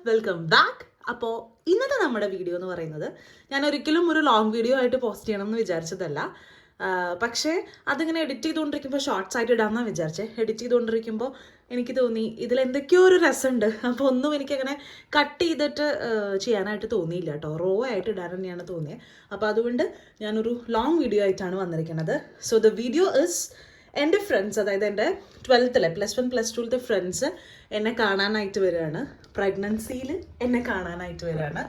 Welcome back. അപ്പോൾ ഇന്നത്തെ നമ്മുടെ വീഡിയോ എന്ന് പറയുന്നത് ഞാൻ ഒരിക്കലും ഒരു ലോങ് വീഡിയോ ആയിട്ട് പോസ്റ്റ് ചെയ്യണം എന്ന് വിചാരിച്ചതല്ല. പക്ഷേ അതിങ്ങനെ എഡിറ്റ് ചെയ്തുകൊണ്ടിരിക്കുമ്പോൾ ഷോർട്സ് ആയിട്ട് ഇടാമെന്നാണ് വിചാരിച്ചത്. എഡിറ്റ് ചെയ്തുകൊണ്ടിരിക്കുമ്പോൾ എനിക്ക് തോന്നി ഇതിലെന്തൊക്കെയോ ഒരു രസമുണ്ട്. അപ്പോൾ ഒന്നും എനിക്കങ്ങനെ കട്ട് ചെയ്തിട്ട് ചെയ്യാനായിട്ട് തോന്നിയില്ല കേട്ടോ. റോ ആയിട്ട് ഇടാൻ തന്നെയാണ് തോന്നിയത്. അപ്പോൾ അതുകൊണ്ട് ഞാനൊരു ലോങ് വീഡിയോ ആയിട്ടാണ് വന്നിരിക്കുന്നത്. സോ ദ വീഡിയോ ഇസ് എൻ്റെ ഫ്രണ്ട്സ്, അതായത് എൻ്റെ 12th +1 +2 ഫ്രണ്ട്സ് എന്നെ കാണാനായിട്ട് വരികയാണ്. പ്രഗ്നൻസിയിൽ എന്നെ കാണാനായിട്ട് വരികയാണ്.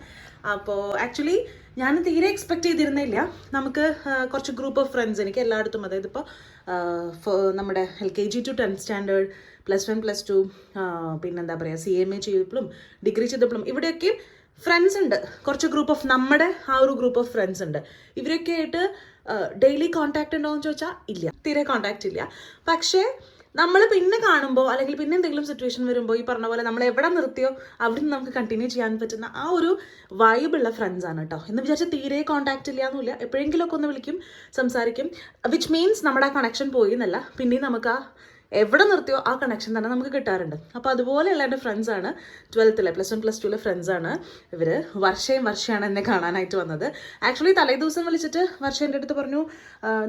അപ്പോൾ ആക്ച്വലി ഞാൻ തീരെ എക്സ്പെക്റ്റ് ചെയ്തിരുന്നില്ല. നമുക്ക് കുറച്ച് ഗ്രൂപ്പ് ഓഫ് ഫ്രണ്ട്സ് എനിക്ക് എല്ലായിടത്തും, അതായത് ഇപ്പോൾ നമ്മുടെ LKG to 10th സ്റ്റാൻഡേർഡ്, +1 +2, പിന്നെന്താ പറയുക, CMA ചെയ്തപ്പോഴും ഡിഗ്രി ചെയ്തപ്പോഴും ഇവിടെയൊക്കെ ഫ്രണ്ട്സ് ഉണ്ട്. കുറച്ച് ഗ്രൂപ്പ് ഓഫ് നമ്മുടെ ആ ഒരു ഗ്രൂപ്പ് ഓഫ് ഫ്രണ്ട്സ് ഉണ്ട്. ഇവരൊക്കെ ആയിട്ട് ഡെയിലി കോൺടാക്റ്റ് ഉണ്ടോ എന്ന് ചോദിച്ചാൽ ഇല്ല, തീരെ കോൺടാക്റ്റ് ഇല്ല. പക്ഷേ നമ്മൾ പിന്നെ കാണുമ്പോൾ അല്ലെങ്കിൽ പിന്നെ എന്തെങ്കിലും സിറ്റുവേഷൻ വരുമ്പോൾ ഈ പറഞ്ഞ പോലെ നമ്മൾ എവിടെ നിർത്തിയോ അവിടെ നിന്ന് നമുക്ക് കണ്ടിന്യൂ ചെയ്യാൻ പറ്റുന്ന ആ ഒരു വൈബുള്ള ഫ്രണ്ട്സാണ് കേട്ടോ. എന്ന് വിചാരിച്ചാൽ തീരെ കോൺടാക്റ്റ് ഇല്ല എന്നില്ല, എപ്പോഴെങ്കിലുമൊക്കെ ഒന്ന് വിളിക്കും, സംസാരിക്കും. വിച്ച് മീൻസ് നമ്മുടെ ആ കണക്ഷൻ പോയി എന്നല്ല, പിന്നെയും നമുക്ക് ആ എവിടെ നിർത്തിയോ ആ കണക്ഷൻ തന്നെ നമുക്ക് കിട്ടാറുണ്ട്. അപ്പോൾ അതുപോലെയുള്ള എൻ്റെ ഫ്രണ്ട്സാണ് 12th +1 +2 ഫ്രണ്ട്സാണ് ഇവർ. വർഷയാണ് എന്നെ കാണാനായിട്ട് വന്നത്. ആക്ച്വലി തലേ ദിവസം വിളിച്ചിട്ട് വർഷ എൻ്റെ അടുത്ത് പറഞ്ഞു,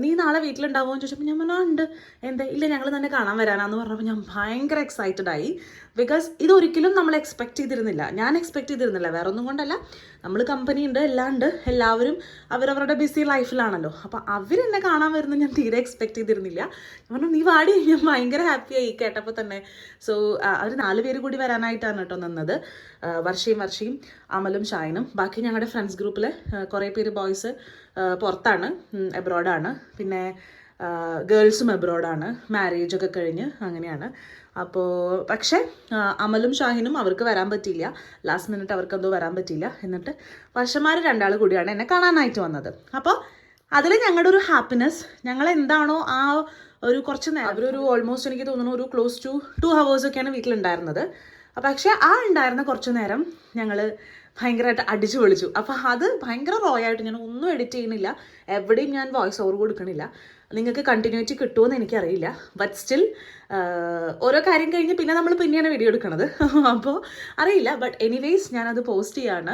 നീ നാളെ വീട്ടിലുണ്ടാവുമോ എന്ന് ചോദിച്ചപ്പോൾ ഞാൻ പറഞ്ഞു ഉണ്ട്, എന്താ ഇല്ല ഞങ്ങൾ തന്നെ കാണാൻ വരാനാന്ന് പറഞ്ഞപ്പോൾ ഞാൻ ഭയങ്കര എക്സൈറ്റഡ് ആയി. ബിക്കോസ് ഇതൊരിക്കലും നമ്മൾ എക്സ്പെക്റ്റ് ചെയ്തിരുന്നില്ല. ഞാൻ എക്സ്പെക്റ്റ് ചെയ്തിരുന്നില്ല, വേറെ ഒന്നും കൊണ്ടല്ല. നമ്മൾ കമ്പനി ഉണ്ട്, എല്ലാം ഉണ്ട്, എല്ലാവരും അവരവരുടെ ബിസി ലൈഫിലാണല്ലോ. അപ്പോൾ അവരെന്നെ കാണാൻ വരുന്നത് ഞാൻ തീരെ എക്സ്പെക്റ്റ് ചെയ്തിരുന്നില്ല. ഞാൻ പറഞ്ഞു നീ വാടി, ഞാൻ ഭയങ്കര ഹാപ്പിയായി കേട്ടപ്പോൾ തന്നെ. സോ അവർ 4 പേര് കൂടി വരാനായിട്ടാണ് കേട്ടോ നിന്നത്. വർഷയും അമലും ഷായനും. ബാക്കി ഞങ്ങളുടെ ഫ്രണ്ട്സ് ഗ്രൂപ്പിൽ കുറേ പേര് ബോയ്സ് പുറത്താണ്, എബ്രോഡാണ്. പിന്നെ ഗേൾസും എബ്രോഡാണ്, മാരേജൊക്കെ കഴിഞ്ഞ് അങ്ങനെയാണ്. അപ്പോൾ പക്ഷേ അമലും ഷാഹിനും അവർക്ക് വരാൻ പറ്റിയില്ല. ലാസ്റ്റ് മിനിറ്റ് അവർക്ക് എന്തോ വരാൻ പറ്റിയില്ല. എന്നിട്ട് വർഷമാർ 2 കൂടിയാണ് എന്നെ കാണാനായിട്ട് വന്നത്. അപ്പോൾ അതിൽ ഞങ്ങളുടെ ഒരു ഹാപ്പിനെസ്, ഞങ്ങൾ എന്താണോ ആ ഒരു കുറച്ച് നേരം, അവരൊരു ഓൾമോസ്റ്റ് എനിക്ക് തോന്നുന്നു ഒരു ക്ലോസ് ടു 2 hours വീട്ടിലുണ്ടായിരുന്നത്. പക്ഷേ ആ ഉണ്ടായിരുന്ന കുറച്ച് നേരം ഞങ്ങൾ ഭയങ്കരമായിട്ട് അടിച്ചു പൊളിച്ചു. അപ്പോൾ അത് ഭയങ്കര റോ ആയിട്ട്, ഞാൻ ഒന്നും എഡിറ്റ് ചെയ്യുന്നില്ല, എവിടെയും ഞാൻ വോയിസ് ഓവർ കൊടുക്കണില്ല. നിങ്ങൾക്ക് കണ്ടിന്യൂറ്റി കിട്ടുമെന്ന് എനിക്കറിയില്ല. ബട്ട് സ്റ്റിൽ ഓരോ കാര്യം കഴിഞ്ഞ് പിന്നെ നമ്മൾ പിന്നെയാണ് വീഡിയോ എടുക്കണത്. അപ്പോൾ അറിയില്ല. ബട്ട് എനിവേയ്സ് ഞാനത് പോസ്റ്റ് ചെയ്യാണ്.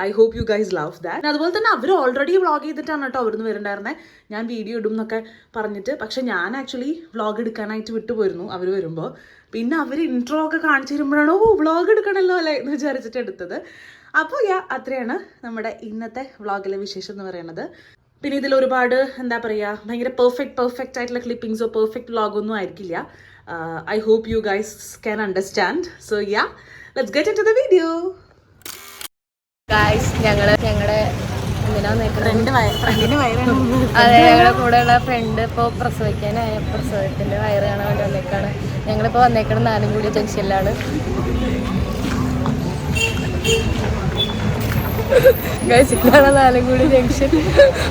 I hope you guys love that. അതുപോലെ തന്നെ അവർ ഓൾറെഡി വ്ളോഗ് ചെയ്തിട്ടാണ് കേട്ടോ അവിടുന്ന് വരുന്നുണ്ടായിരുന്നത്. ഞാൻ വീഡിയോ ഇടും എന്നൊക്കെ പറഞ്ഞിട്ട്. പക്ഷേ ഞാൻ ആക്ച്വലി വ്ളോഗ് എടുക്കാനായിട്ട് വിട്ടുപോയിരുന്നു അവർ വരുമ്പോൾ. പിന്നെ അവർ ഇൻട്രോ ഒക്കെ കാണിച്ചു തരുമ്പോഴാണ് വ്ളോഗ് എടുക്കണമല്ലോ അല്ലേ എന്ന് വിചാരിച്ചിട്ട് എടുത്തത്. അപ്പോൾ അത്രയാണ് നമ്മുടെ ഇന്നത്തെ വ്ളോഗിലെ വിശേഷം എന്ന് പറയുന്നത്. പിന്നെ ഇതിൽ ഒരുപാട് എന്താ പറയുക, ഭയങ്കര പെർഫെക്റ്റ് ആയിട്ടുള്ള ക്ലിപ്പിംഗ്സോ പെർഫെക്റ്റ് വ്ളോഗൊന്നും ആയിരിക്കില്ല. I hope you guys can understand. So let's get into the video. Guys ഞങ്ങളുടെ അതെ, ഞങ്ങളുടെ കൂടെയുള്ള ഫ്രണ്ട് ഇപ്പോൾ പ്രസവത്തിന്റെ വയറ് കാണാൻ വേണ്ടി വന്നേക്കാണ്. ഞങ്ങളിപ്പോൾ വന്നേക്കണം 4 ജംഗ്ഷനിലാണ്. ഗൈസ് ഇതാണ് 4 ജംഗ്ഷൻ.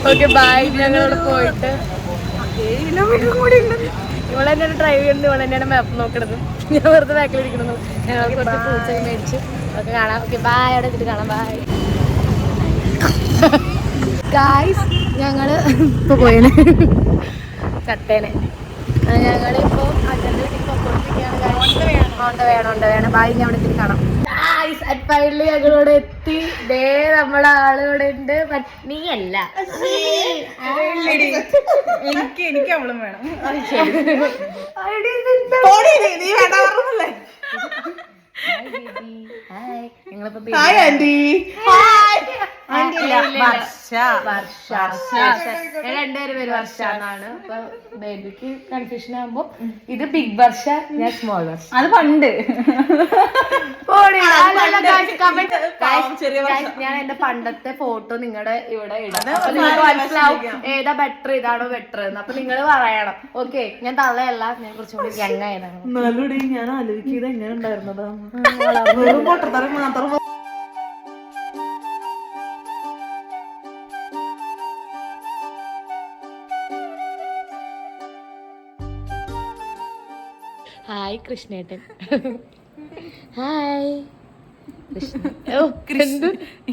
Okay bye. ഞങ്ങളോട് പോയിട്ട് 7 കിലോമീറ്റർ കൂടി ഉണ്ട്. ഇവളെ തന്നെയാണ് ഡ്രൈവ് ചെയ്യുന്നത്, ഇവളെ തന്നെയാണ് മാപ്പ് നോക്കണത്. ഞാൻ വെറുതെ ബാക്കിലിരിക്കണത്. ഞങ്ങൾ കുറച്ച് പൂച്ചൊക്കെ മേടിച്ചു. ഓക്കെ കാണാം. Okay bye. അവിടെ എത്തിയിട്ട് കാണാം. Bye guys. ഞങ്ങൾ ഇപ്പോൾ പോയാണ് കട്ടേനെ. ഞങ്ങളിപ്പോൾ അച്ഛൻ്റെ വീട്ടിൽ പോയിക്കൊണ്ടിരിക്കുകയാണ്. വേണം ബൈ. ഞാൻ അവിടെ എത്തിയിട്ട് കാണാം. ഫൈനലി ഞങ്ങളോട് എത്തി. ദേ നമ്മുടെ ആളിവിടെ ഉണ്ട്. നീയല്ല, എനിക്ക് അവളും വേണം. രണ്ടുപേരും പേര് വർഷ എന്നാണ്. അപ്പൊ ബേബിക്ക് കൺഫ്യൂഷൻ ആകുമ്പോ ഇത് ബിഗ് വർഷ, ഞാൻ സ്മോൾ വർഷ. അത് പണ്ട് ഞാൻ എന്റെ പണ്ടത്തെ ഫോട്ടോ നിങ്ങളുടെ ഇവിടെ ഇടാം. അപ്പൊ നിങ്ങൾക്ക് മനസ്സിലാവും ഏതാ ബെറ്റർ, ഇതാണോ ബെറ്റർ എന്ന്. അപ്പൊ നിങ്ങൾ പറയണം. ഓക്കെ ഞാൻ തള്ളയല്ല, ഞാൻ കുറച്ചുകൂടി യങ് ആയതാണ്. ഞാൻ ആലോചിക്കുന്നത് എങ്ങനെ ഉണ്ടായിരുന്നതാ. ഹായ് കൃഷ്ണേട്ടൻ. ഹായ്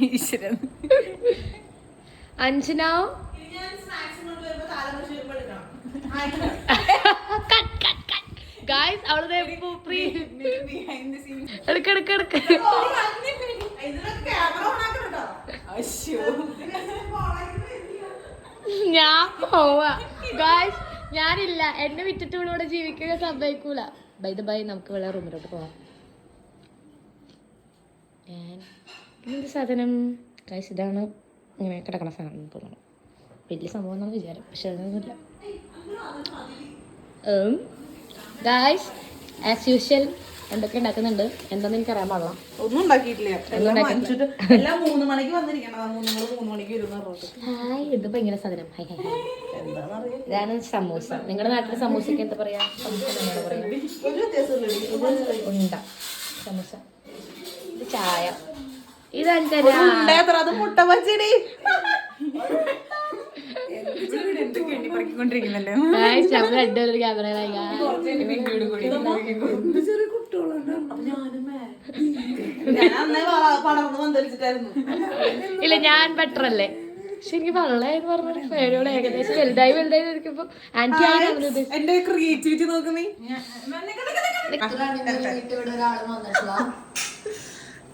ഈശ്വരൻ. അഞ്ജന ഗായ്സ് അവള് എടുക്കെടുക്കെടുക്ക് പോവാ ഗായ്സ്. ഞാനില്ല, എന്നെ വിറ്റിട്ട് ഇവിടെ ജീവിക്കുക സമ്മതിക്കൂല. ബൈ ദ ബൈ, നമുക്ക് വേറെ റൂമിലോട്ട് പോവാം. എന്ത് സാധനം ഗായ്സ്? ഇതാണ് ഇങ്ങനെ കിടക്കണ സാധനം തോന്നുന്നു. വലിയ സംഭവം എന്നാണ് വിചാരം, പക്ഷെ അതൊന്നുമില്ല. ഗായ്സ് ആസ് യൂഷ്വൽ എന്തൊക്കെ ഉണ്ടാക്കുന്നുണ്ട് എന്താന്ന് എനിക്ക് അറിയാൻ പാടില്ല. ഒന്നും ഉണ്ടാക്കിയിട്ടില്ല. എല്ലാം 3 മണിക്ക് വന്നിരിക്കണം. 3 മണിക്ക് വരുന്ന ഹായ്, ഇത് ഭയങ്കര സാധനം. High high high. ഇതാണ് സമൂസ. നിങ്ങളുടെ നാട്ടിലെ സമൂസക്ക് എന്താ പറയാ? സമൂസ പറയാ. ഇത് ഉണ്ട സമൂസ. ഇത് ചായ. ഇത് അത് മുട്ട പച്ചടി. ഇല്ല, ഞാൻ ബെറ്റർ അല്ലേ? പക്ഷെ എനിക്ക് വള്ളയെന്ന് പറഞ്ഞ പേരോട് ഏകദേശം വലുതായി ഇരിക്കുമ്പോ ആന്റി ആയി. എന്റെ ക്രിയേറ്റിവിറ്റി നോക്കുന്നേ.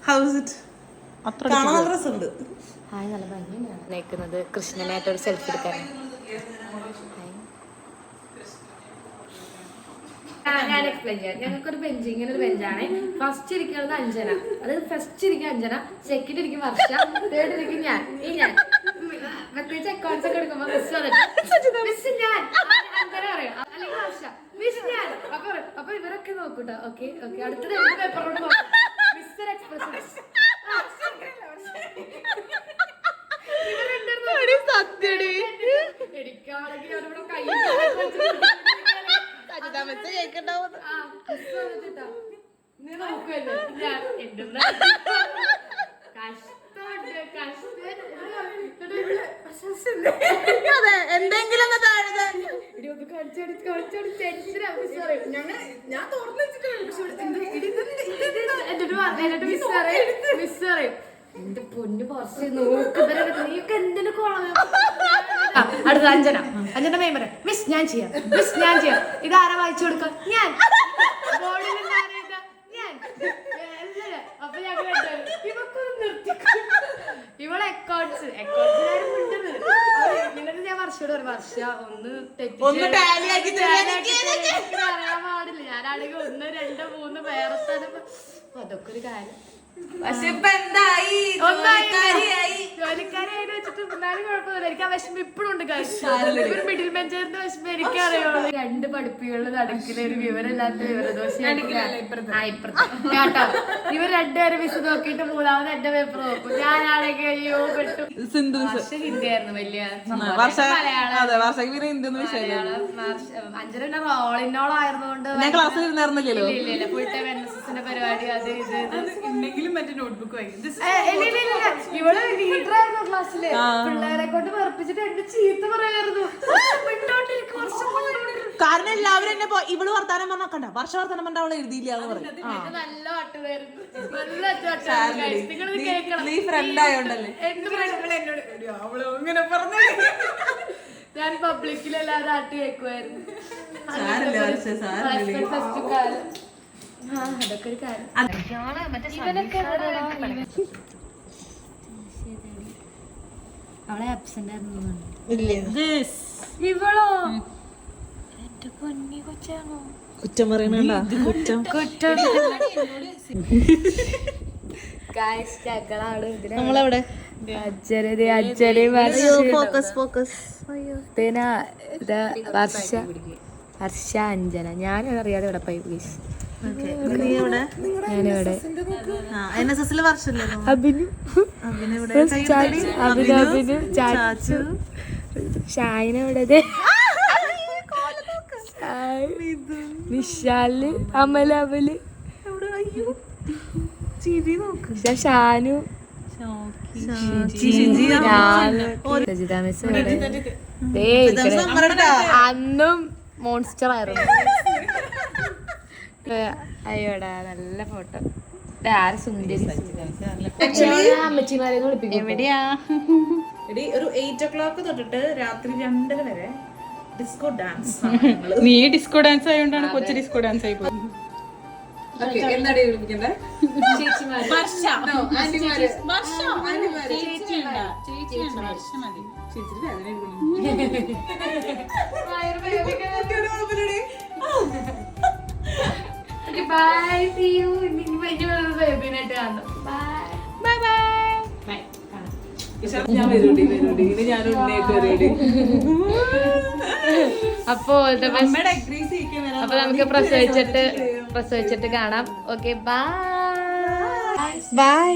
House it? കാണാൻ നല്ല രസമുണ്ട്. ഹായ്, നല്ല ഭംഗിയാണ്. നിൽക്കുന്നത് കൃഷ്ണനായിട്ടൊരു സെൽഫി എടുക്കാൻ. ഞാൻ എക്സ്പ്ലെയിൻ ചെയ്യാം. ഞങ്ങൾക്കൊരു ബെഞ്ച്, ഇങ്ങനെ ഒരു ബെഞ്ചാണ്. ഫസ്റ്റ് ഇരിക്കുന്നത് അഞ്ജന, അതായത് ഫസ്റ്റ് ഇരിക്കും അഞ്ജന, സെക്കൻഡ് ഇരിക്കും വർഷ, തേർഡ് ഇരിക്കും ഞാൻ. പ്രത്യേകിച്ച് അക്കൗണ്ട്സ് ഒക്കെ എടുക്കുമ്പോ മിസ് ഞാൻ അഞ്ജന പറയും, അല്ലെങ്കിൽ വർഷ മിസ് ഞാൻ. അപ്പൊ ഇവരൊക്കെ നോക്കൂട്ടോ. ഓക്കെ ഓക്കെ, അടുത്തത് എന്ത് പേപ്പറോട് നോക്കും. മിസ്റ്റർ എക്സ്പ്രഷൻ എനിക്കാണെങ്കിൽ അവരിവിടെ കൈ എന്തെങ്കിലും എന്റെ പൊന്നു കുറച്ച് നോക്ക് എന്തിനു കോളം. അടുത്ത അഞ്ജന. അഞ്ജന മേമര മിസ് ഞാൻ ചെയ്യാം, മിസ് ഞാൻ ചെയ്യാം. ഇതാരാ വായിച്ചു കൊടുക്ക? ഞാൻ. അപ്പൊ ഞങ്ങൾ ഇവക്കൊന്നും നിർത്തി. ഇവളെ അക്കൗണ്ട്സ് എന്നിട്ട് ഞാൻ വർഷയോട് പറയും, വർഷ ഒന്ന് അറിയാൻ പാടില്ല. ഞാനാണെങ്കിൽ 1, 2, 3 വേറെ സ്ഥലം. അതൊക്കെ ഒരു കാര്യം. പക്ഷെ ഇപ്പൊ എന്തായി? ജോലിക്കാരായിട്ട് വെച്ചിട്ട് എന്നാലും കുഴപ്പമില്ല. എനിക്ക് ആ വിഷമം ഇപ്പോഴും ഉണ്ട്. ഒരു മിഡിൽ ബെഞ്ചറിന്റെ വിഷമം എനിക്കറിയുള്ളൂ. 2 പഠിപ്പികളിൽ നടക്കുന്ന ഒരു വിവരമില്ലാത്ത വിവരദോഷ കേട്ടോ. ഇവർ 2 പേര് മിസ് നോക്കിയിട്ട് 3ാമത് എന്റെ പേപ്പർ നോക്കും. ഞാനാണെങ്കിൽ അയ്യോ പെട്ടു. വർഷ ഹിന്ദി ആയിരുന്നു വലിയ അഞ്ചര റോളിനോളായിരുന്നോണ്ട് ഇല്ല ഫുൾ ടൈം NSSന്റെ പരിപാടി അത് ഇത് ഇവള് ലീഡറായിരുന്നു ക്ലാസ്സില്. പിള്ളേരെ കൊണ്ട് വെറുപ്പിച്ചിട്ട് എന്റെ ചീത്ത പറയായിരുന്നു. കാരണം എല്ലാവരും എന്നെ ഇവള് വർത്താനം പറഞ്ഞോക്കണ്ട, വർഷ വർത്താനം പറഞ്ഞ അവളെ എഴുതിയില്ല എന്ന് പറയും. നല്ല വട്ടുമായിരുന്നു. നീ ഫ്രണ്ട് ആയോണ്ടല്ലേ എന്നോട് പറഞ്ഞു. ഞാൻ പബ്ലിക്കിൽ എല്ലാവരും ആട്ടി വെക്കുമായിരുന്നു. അതൊക്കെ ഒരു കാര്യം. അവളെ ആബ്സെന്റ് ആയിരുന്നു. ഇവളോ എന്റെ പൊന്നി കൊച്ചാണോ? കുറ്റം പറയണ കുറ്റം നമ്മളെവിടെ? വർഷ അഞ്ജന. ഞാൻ അറിയാതെ ഇവിടെ പോയി പ്ലീസ്. ഞാനിവിടെ അഭിനു ചാച്ചു ഷായിന ഇവിടെ, വിശാല് അമല അവല് ഷാനു സജിത മിസ് അന്നും മോൺസ്റ്റർ ആയിരുന്നു. അയ്യോടാ നല്ല ഫോട്ടോ. ആര് സുന്ദരി അമ്മച്ചിമാരെ എവിടെയാ? ഒരു 8 o'clock തൊട്ടിട്ട് രാത്രി 2 വരെ ഡിസ്കോ ഡാൻസ്. നീ ഡിസ്കോ ഡാൻസ് ആയതുകൊണ്ടാണ് കൊച്ചു ഡിസ്കോ ഡാൻസ് ആയി പോയി. എന്താ ബൈ സീ യു ബേബിനായിട്ട് കാണണം ബൈ ബൈ ഞാൻ വരൂടി ഇനി ഞാൻ ഉണ്ണയായിട്ട് വരൂടി. അപ്പൊ അപ്പൊ നമുക്ക് പ്രസവിച്ചിട്ട് കാണാം. Okay bye bye.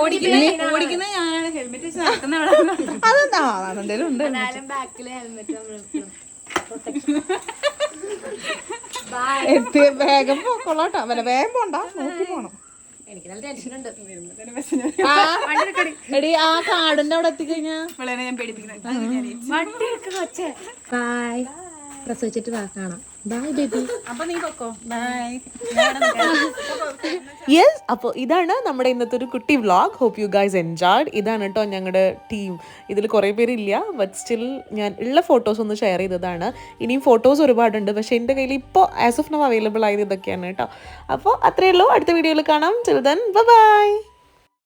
ഓടിക്കുന്ന ഞാനാണ്, ഹെൽമെറ്റ് വെച്ച് നടക്കുന്ന അതെന്താ അതെന്തേലും ഉണ്ട്. ബാക്കില് ഹെൽമെറ്റ് വേഗം പോക്കോളാട്ടോ, വല്ല വേഗം പോണ്ട, നോക്കി പോണം. എനിക്ക് നല്ല ടെൻഷൻ ഉണ്ട്. എടി ആ കാടിന്റെ അവിടെ എത്തിക്കഴിഞ്ഞാ ഞാൻ പേടിപ്പിക്കുന്നത്. ബൈ പ്രസവിച്ചിട്ട് കാണാം. Bye baby. അപ്പൊ നീ പൊക്കോ. ബൈ. യെസ്, അപ്പോൾ ഇതാണ് നമ്മുടെ ഇന്നത്തെ ഒരു കുട്ടി vlog. Hope you guys enjoyed. ഇതാണ് കേട്ടോ ഞങ്ങളുടെ ടീം. ഇതിൽ കുറേ പേരില്ല, ബട്ട് സ്റ്റിൽ ഞാൻ ഉള്ള ഫോട്ടോസ് ഒന്ന് ഷെയർ ചെയ്തതാണ്. ഇനിയും ഫോട്ടോസ് ഒരുപാടുണ്ട്, പക്ഷേ എൻ്റെ കയ്യിൽ ഇപ്പോൾ ആസ് ഓഫ് നൗ അവൈലബിൾ ആയത് ഇതൊക്കെയാണ് കേട്ടോ. അപ്പോൾ അത്രയേ ഉള്ളൂ. അടുത്ത വീഡിയോയിൽ കാണാം. Till then bye bye.